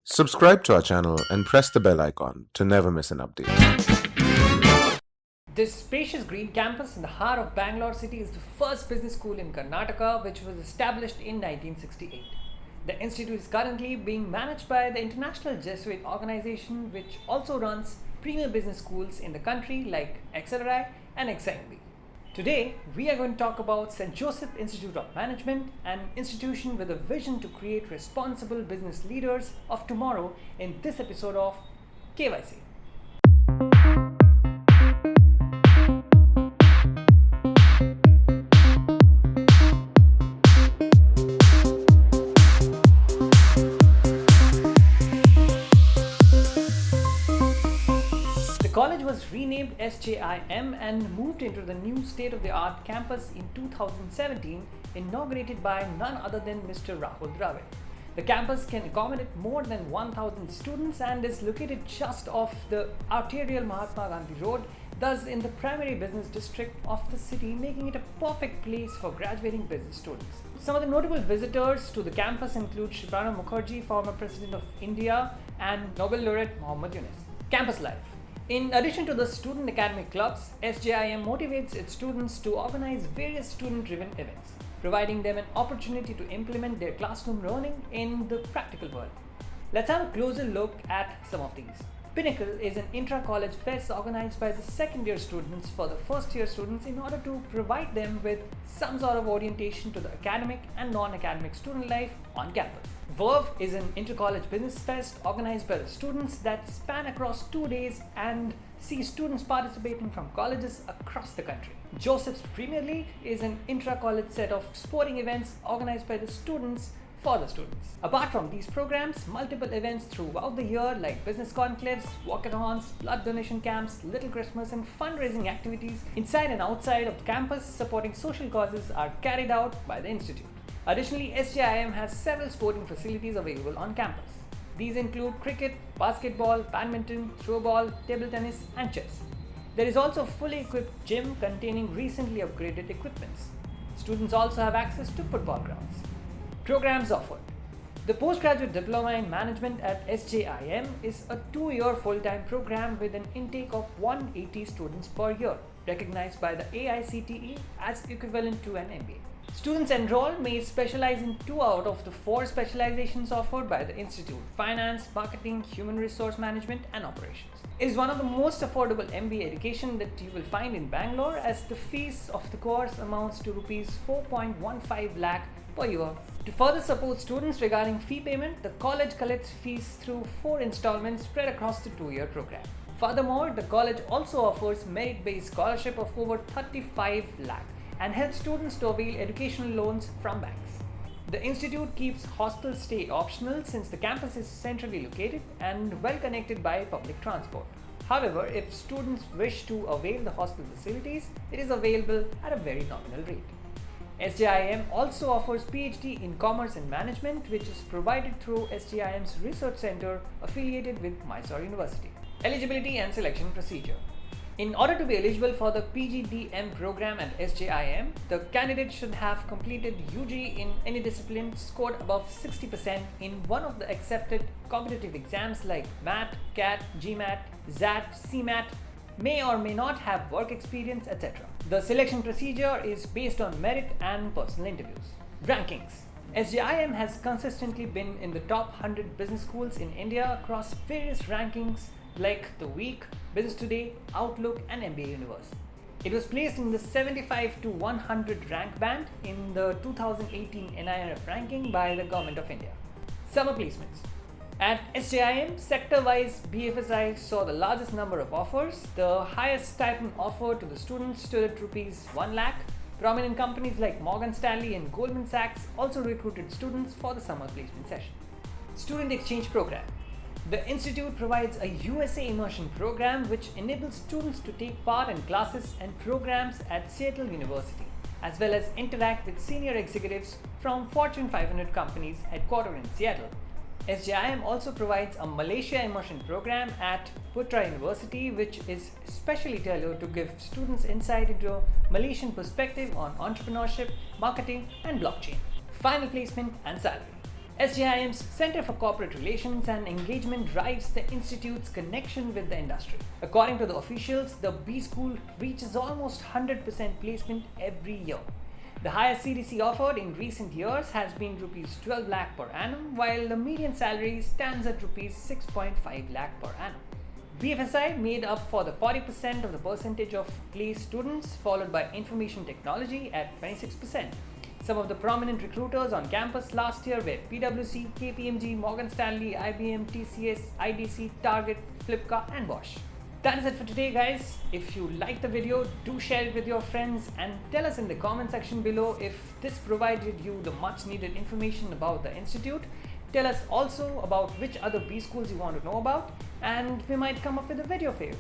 Subscribe to our channel and press the bell icon to never miss an update. This spacious green campus in the heart of Bangalore city is the first business school in Karnataka, which was established in 1968. The institute is currently being managed by the International Jesuit Organization, which also runs premier business schools in the country like XLRI and XIMB. Today, we are going to talk about St. Joseph Institute of Management, an institution with a vision to create responsible business leaders of tomorrow in this episode of KYC. The college was renamed SJIM and moved into the new state-of-the-art campus in 2017, inaugurated by none other than Mr. Rahul Dravid. The campus can accommodate more than 1,000 students and is located just off the arterial Mahatma Gandhi Road, thus in the primary business district of the city, making it a perfect place for graduating business students. Some of the notable visitors to the campus include Shri Pranab Mukherjee, former President of India, and Nobel laureate Muhammad Yunus. Campus life. In addition to the student academic clubs, SJIM motivates its students to organize various student-driven events, providing them an opportunity to implement their classroom learning in the practical world. Let's have a closer look at some of these. Pinnacle is an intra-college fest organized by the second-year students for the first-year students in order to provide them with some sort of orientation to the academic and non-academic student life on campus. Verve is an inter-college business fest organized by the students that span across 2 days and see students participating from colleges across the country. Joseph's Premier League is an intra-college set of sporting events organized by the students for the students. Apart from these programs, multiple events throughout the year like business conclaves, walkathons, blood donation camps, Little Christmas and fundraising activities inside and outside of the campus supporting social causes are carried out by the institute. Additionally, SJIM has several sporting facilities available on campus. These include cricket, basketball, badminton, throwball, table tennis and chess. There is also a fully equipped gym containing recently upgraded equipments. Students also have access to football grounds. Programs offered. The Postgraduate Diploma in Management at SJIM is a 2-year full-time program with an intake of 180 students per year, recognized by the AICTE as equivalent to an MBA. Students enrolled may specialize in 2 out of the 4 specializations offered by the Institute: Finance, Marketing, Human Resource Management and Operations. It is one of the most affordable MBA education that you will find in Bangalore, as the fees of the course amounts to Rs 4.15 lakh per year. To further support students regarding fee payment, the college collects fees through 4 installments spread across the 2-year program. Furthermore, the college also offers merit-based scholarship of over 35 lakh and helps students to avail educational loans from banks. The institute keeps hostel stay optional since the campus is centrally located and well connected by public transport. However, if students wish to avail the hostel facilities, it is available at a very nominal rate. SJIM also offers PhD in Commerce and Management, which is provided through SJIM's Research Center affiliated with Mysore University. Eligibility and selection procedure. In order to be eligible for the PGDM program at SJIM, the candidate should have completed UG in any discipline, scored above 60% in one of the accepted competitive exams like MAT, CAT, GMAT, ZAT, CMAT, may or may not have work experience, etc. The selection procedure is based on merit and personal interviews. Rankings. SJIM has consistently been in the top 100 business schools in India across various rankings like The Week, Business Today, Outlook and MBA Universe. It was placed in the 75 to 100 rank band in the 2018 NIRF ranking by the Government of India. Summer placements. At SJIM, sector-wise, BFSI saw the largest number of offers. The highest stipend offered to the students stood at Rs 1 lakh. Prominent companies like Morgan Stanley and Goldman Sachs also recruited students for the summer placement session. Student Exchange Program. The institute provides a USA immersion program which enables students to take part in classes and programs at Seattle University, as well as interact with senior executives from Fortune 500 companies headquartered in Seattle. SJIM also provides a Malaysia immersion program at Putra University, which is specially tailored to give students insight into a Malaysian perspective on entrepreneurship, marketing, and blockchain. Final placement and salary. SJIM's Center for Corporate Relations and Engagement drives the institute's connection with the industry. According to the officials, the B School reaches almost 100% placement every year. The highest CDC offered in recent years has been Rs 12 lakh per annum, while the median salary stands at Rs 6.5 lakh per annum. BFSI made up for the 40% of the percentage of placed students, followed by Information Technology at 26%. Some of the prominent recruiters on campus last year were PwC, KPMG, Morgan Stanley, IBM, TCS, IDC, Target, Flipkart, and Bosch. That is it for today, guys. If you liked the video, do share it with your friends and tell us in the comment section below if this provided you the much needed information about the institute. Tell us also about which other B schools you want to know about, and we might come up with a video for you.